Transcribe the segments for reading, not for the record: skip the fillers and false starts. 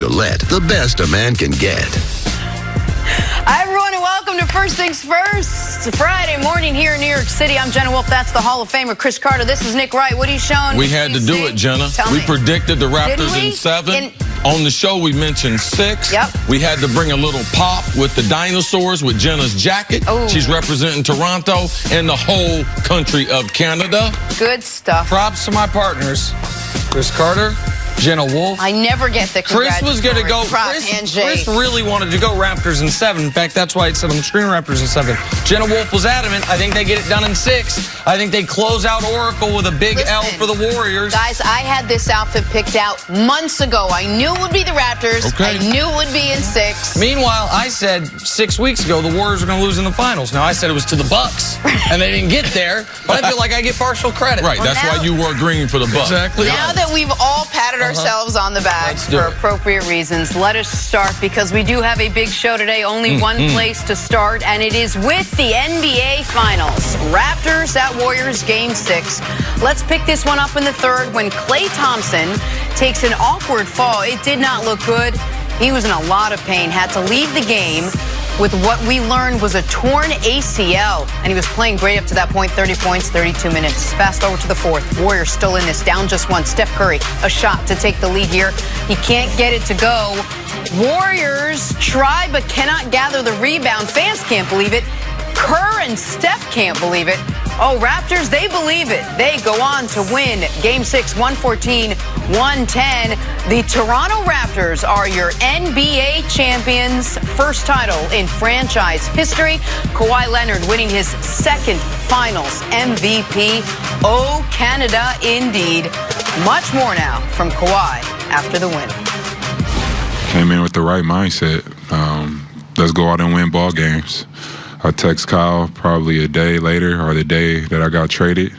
Gillette, the best a man can get. Hi, everyone, and welcome to First Things First. It's a Friday morning here in New York City. I'm Jenna Wolf. That's the Hall of Famer, Chris Carter. This is Nick Wright. What are you showing? We had to do it, Jenna. We predicted the Raptors in 7. On the show, we mentioned 6. Yep. We had to bring a little pop with the dinosaurs with Jenna's jacket. Oh. She's representing Toronto and the whole country of Canada. Good stuff. Props to my partners, Chris Carter, Jenna Wolf. I never get the Chris was going to go. Chris really wanted to go Raptors in 7. In fact, that's why it said on the screen Raptors in 7. Jenna Wolf was adamant. I think they get it done in 6. I think they close out Oracle with a big L for the Warriors. Guys, I had this outfit picked out months ago. I knew it would be the Raptors. Okay. I knew it would be in 6. Meanwhile, I said 6 weeks ago the Warriors were going to lose in the finals. Now, I said it was to the Bucks, and they didn't get there. But I feel like I get partial credit. Right, that's why you wore green for the Bucks. Exactly. Now that we've all patted ourselves on the back for appropriate reasons, let us start because we do have a big show today. Only one place to start, and it is with the NBA Finals. Raptors at Warriors Game 6. Let's pick this one up in the third when Klay Thompson takes an awkward fall. It did not look good. He was in a lot of pain, had to leave the game with what we learned was a torn ACL, and he was playing great up to that point. 30 points, 32 minutes. Fast forward to the fourth. Warriors still in this, down just one. Steph Curry, a shot to take the lead here. He can't get it to go. Warriors try but cannot gather the rebound. Fans can't believe it. Kerr and Steph can't believe it. Oh, Raptors, they believe it. They go on to win Game 6, 114-110. The Toronto Raptors are your NBA champions. First title in franchise history. Kawhi Leonard winning his second Finals MVP. Oh, Canada, indeed. Much more now from Kawhi after the win. Came in with the right mindset. Let's go out and win ball games. I text Kyle probably a day later or the day that I got traded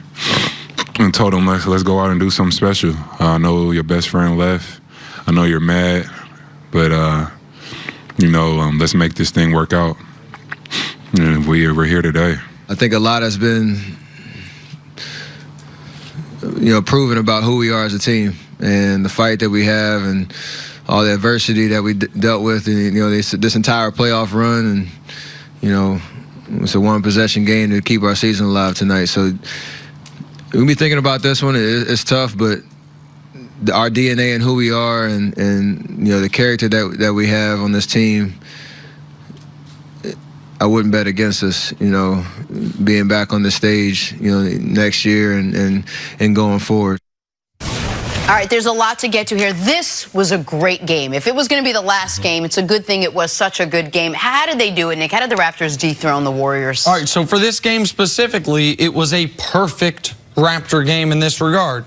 and told him, let's go out and do something special. I know your best friend left. I know you're mad, but, let's make this thing work out. And we're here today. I think a lot has been, proven about who we are as a team and the fight that we have and all the adversity that we dealt with, and, this entire playoff run, and, it's a one-possession game to keep our season alive tonight. So we'll be thinking about this one. It's tough, but our DNA and who we are and the character that we have on this team, I wouldn't bet against us, being back on the stage, next year and going forward. All right, there's a lot to get to here. This was a great game. If it was going to be the last game, it's a good thing it was such a good game. How did they do it, Nick? How did the Raptors dethrone the Warriors? All right, so for this game specifically, it was a perfect Raptor game in this regard.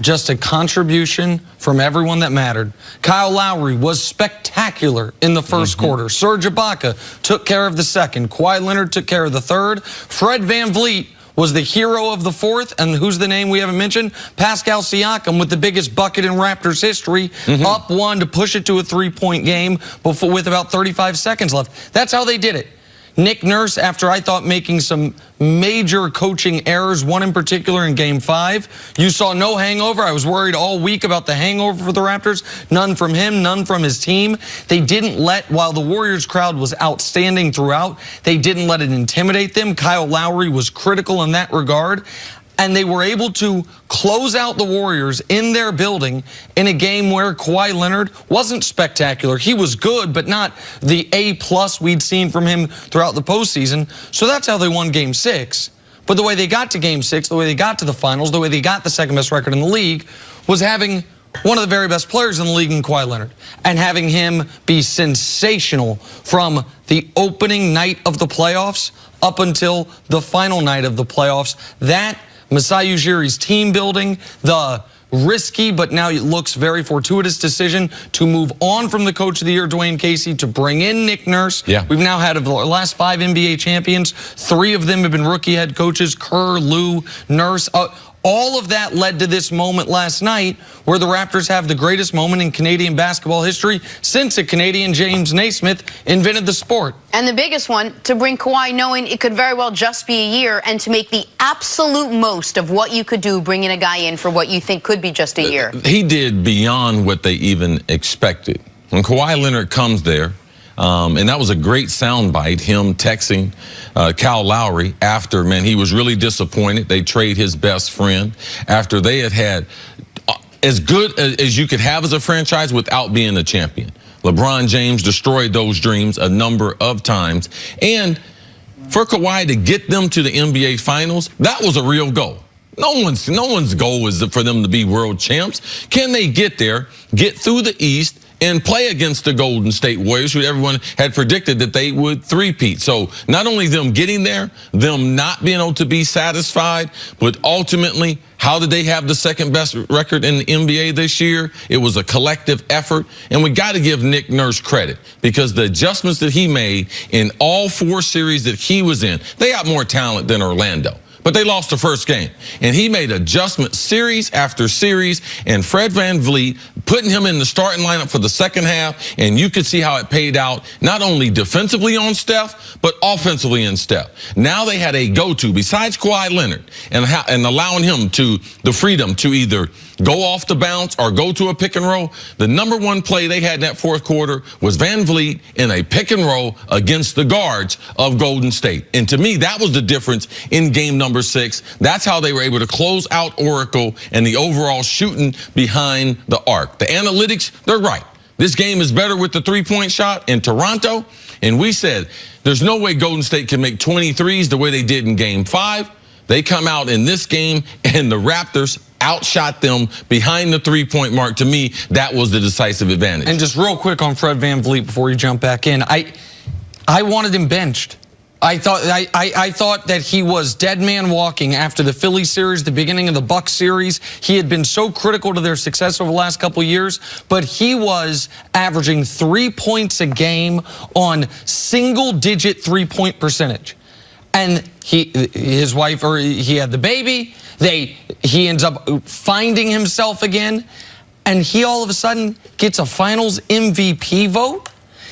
Just a contribution from everyone that mattered. Kyle Lowry was spectacular in the first quarter. Serge Ibaka took care of the second. Kawhi Leonard took care of the third. Fred VanVleet was the hero of the fourth, and who's the name we haven't mentioned? Pascal Siakam with the biggest bucket in Raptors history, up one to push it to a three-point game with about 35 seconds left. That's how they did it. Nick Nurse, after I thought making some major coaching errors, one in particular in Game 5. You saw no hangover. I was worried all week about the hangover for the Raptors. None from him, none from his team. They didn't while the Warriors crowd was outstanding throughout, they didn't let it intimidate them. Kyle Lowry was critical in that regard. And they were able to close out the Warriors in their building in a game where Kawhi Leonard wasn't spectacular. He was good, but not the A+ we'd seen from him throughout the postseason. So that's how they won Game 6. But the way they got to Game 6, the way they got to the finals, the way they got the second-best record in the league was having one of the very best players in the league in Kawhi Leonard and having him be sensational from the opening night of the playoffs up until the final night of the playoffs. That Masai Ujiri's team building, the risky, but now it looks very fortuitous decision to move on from the Coach of the Year, Dwayne Casey, to bring in Nick Nurse. Yeah. We've now had, of the last 5 NBA champions, 3 of them have been rookie head coaches, Kerr, Lou, Nurse. All of that led to this moment last night where the Raptors have the greatest moment in Canadian basketball history since a Canadian James Naismith invented the sport. And the biggest one, to bring Kawhi knowing it could very well just be a year and to make the absolute most of what you could do bringing a guy in for what you think could be just a year. He did beyond what they even expected. when Kawhi Leonard comes there, and that was a great soundbite, him texting Kyle Lowry after, man, he was really disappointed. They trade his best friend after they had as good as you could have as a franchise without being a champion. LeBron James destroyed those dreams a number of times. And for Kawhi to get them to the NBA Finals, that was a real goal. No one's goal is for them to be world champs. Can they get there, get through the East, and play against the Golden State Warriors, who everyone had predicted that they would three-peat? So not only them getting there, them not being able to be satisfied, but ultimately, how did they have the second best record in the NBA this year? It was a collective effort, and we got to give Nick Nurse credit because the adjustments that he made in all 4 series that he was in, they got more talent than Orlando. But they lost the first game. And he made adjustments series after series. And Fred VanVleet, putting him in the starting lineup for the second half, and you could see how it paid out, not only defensively on Steph, but offensively in Steph. Now they had a go-to, besides Kawhi Leonard, and allowing him the freedom to either go off the bounce or go to a pick and roll. The number 1 play they had in that fourth quarter was VanVleet in a pick and roll against the guards of Golden State. And to me, that was the difference in game number 6. That's how they were able to close out Oracle and the overall shooting behind the arc. The analytics, they're right. This game is better with the three-point shot in Toronto. And we said, there's no way Golden State can make 23s the way they did in game 5. They come out in this game, and the Raptors outshot them behind the three-point mark. To me, that was the decisive advantage. And just real quick on Fred VanVleet before you jump back in, I wanted him benched. I thought that he was dead man walking after the Philly series, the beginning of the Bucks series. He had been so critical to their success over the last couple of years, but he was averaging 3 points a game on single-digit three-point percentage. And his wife, or he had the baby. He ends up finding himself again, and he all of a sudden gets a Finals MVP vote.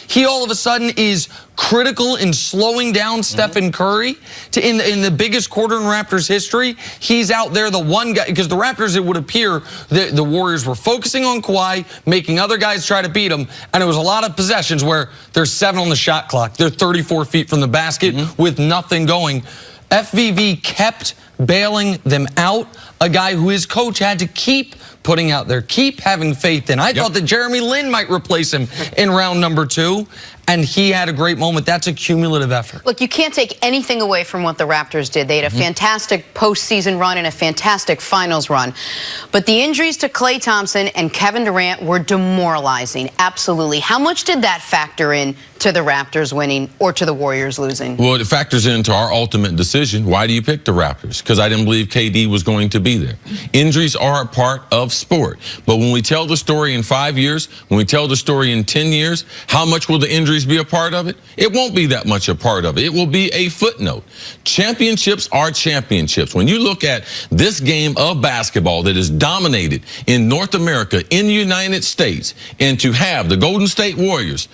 He all of a sudden is critical in slowing down Stephen Curry in the biggest quarter in Raptors history. He's out there, the one guy, because the Raptors, it would appear the Warriors were focusing on Kawhi, making other guys try to beat him, and it was a lot of possessions where there's 7 on the shot clock. They're 34 feet from the basket with nothing going. FVV kept bailing them out, a guy who his coach had to keep putting out there, keep having faith in. I thought that Jeremy Lin might replace him in round number 2, and he had a great moment. That's a cumulative effort. Look, you can't take anything away from what the Raptors did. They had a fantastic postseason run and a fantastic finals run. But the injuries to Klay Thompson and Kevin Durant were demoralizing, absolutely. How much did that factor in to the Raptors winning or to the Warriors losing? Well, it factors into our ultimate decision. Why do you pick the Raptors? Because I didn't believe KD was going to be there. Injuries are a part of sport. But when we tell the story in 5 years, when we tell the story in 10 years, how much will the injuries be a part of it? It won't be that much a part of it. It will be a footnote. Championships are championships. When you look at this game of basketball that is dominated in North America, in the United States, and to have the Golden State Warriors,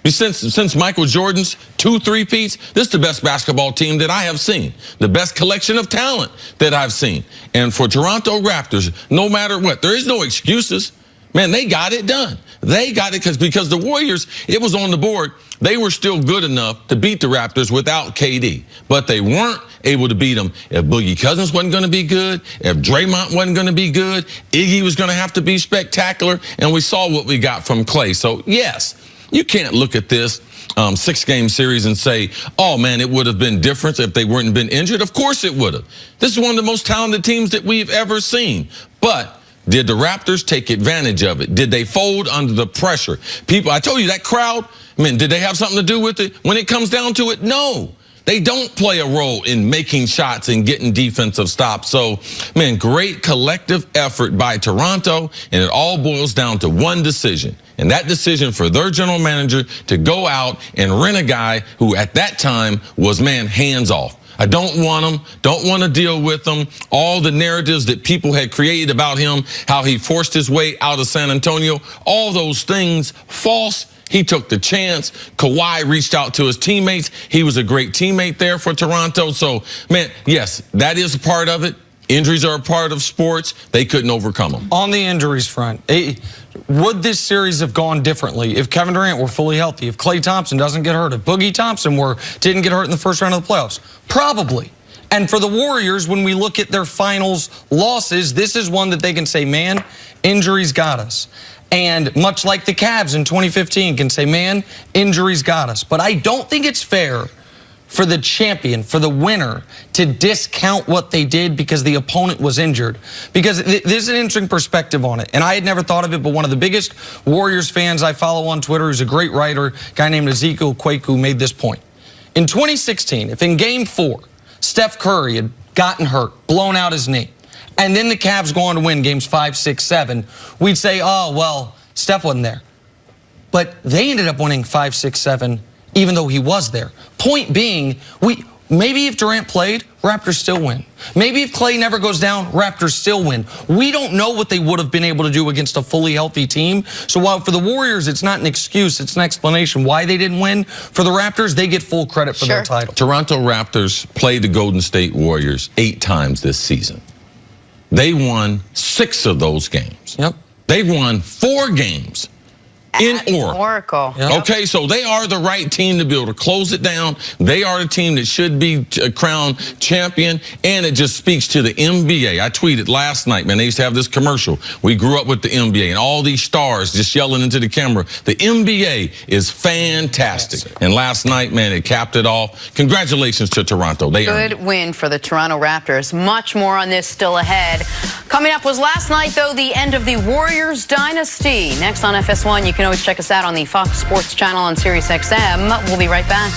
since Michael Jordan's 2 three-peats, this is the best basketball team that I have seen. The best collection of talent that I've seen. And for Toronto Raptors, no matter what, there is no excuses. Man, they got it done. They got it because the Warriors, it was on the board. They were still good enough to beat the Raptors without KD. But they weren't able to beat them if Boogie Cousins wasn't going to be good, if Draymond wasn't going to be good, Iggy was going to have to be spectacular, and we saw what we got from Klay. So, yes, you can't look at this 6-game series and say, oh, man, it would have been different if they weren't been injured. Of course it would have. This is one of the most talented teams that we've ever seen. But did the Raptors take advantage of it? Did they fold under the pressure? People, I told you, that crowd, I mean, did they have something to do with it? When it comes down to it, no. They don't play a role in making shots and getting defensive stops. So, man, great collective effort by Toronto, and it all boils down to one decision. And that decision for their general manager to go out and rent a guy who at that time was, man, hands off. I don't want him, don't want to deal with him. All the narratives that people had created about him, how he forced his way out of San Antonio, all those things, false. He took the chance. Kawhi reached out to his teammates. He was a great teammate there for Toronto. So, man, yes, that is a part of it. Injuries are a part of sports. They couldn't overcome them. On the injuries front, would this series have gone differently if Kevin Durant were fully healthy, if Klay Thompson doesn't get hurt, if Boogie Thompson didn't get hurt in the first round of the playoffs? Probably. And for the Warriors, when we look at their finals losses, this is one that they can say, man, injuries got us. And much like the Cavs in 2015 can say, man, injuries got us. But I don't think it's fair for the champion, for the winner, to discount what they did because the opponent was injured. Because there's an interesting perspective on it. And I had never thought of it, but one of the biggest Warriors fans I follow on Twitter, who's a great writer, a guy named Ezekiel Kwaku, made this point. In 2016, if in Game 4, Steph Curry had gotten hurt, blown out his knee, and then the Cavs go on to win games 5, 6, 7, we'd say, oh, well, Steph wasn't there. But they ended up winning 5, 6, 7, even though he was there. Point being, maybe if Durant played, Raptors still win. Maybe if Klay never goes down, Raptors still win. We don't know what they would have been able to do against a fully healthy team. So while for the Warriors, it's not an excuse, it's an explanation why they didn't win. For the Raptors, they get full credit for their title. Toronto Raptors played the Golden State Warriors 8 times this season. They won 6 of those games. Yep. They won 4 games in Oracle. Yep. Okay, so they are the right team to be able to close it down. They are the team that should be crowned champion, and it just speaks to the NBA. I tweeted last night, man, they used to have this commercial. We grew up with the NBA, and all these stars just yelling into the camera. The NBA is fantastic. And last night, man, it capped it off. Congratulations to Toronto. They earned it. Good win for the Toronto Raptors. Much more on this still ahead. Coming up was last night, though, the end of the Warriors dynasty. Next on FS1, you can always check us out on the Fox Sports channel on SiriusXM. We'll be right back.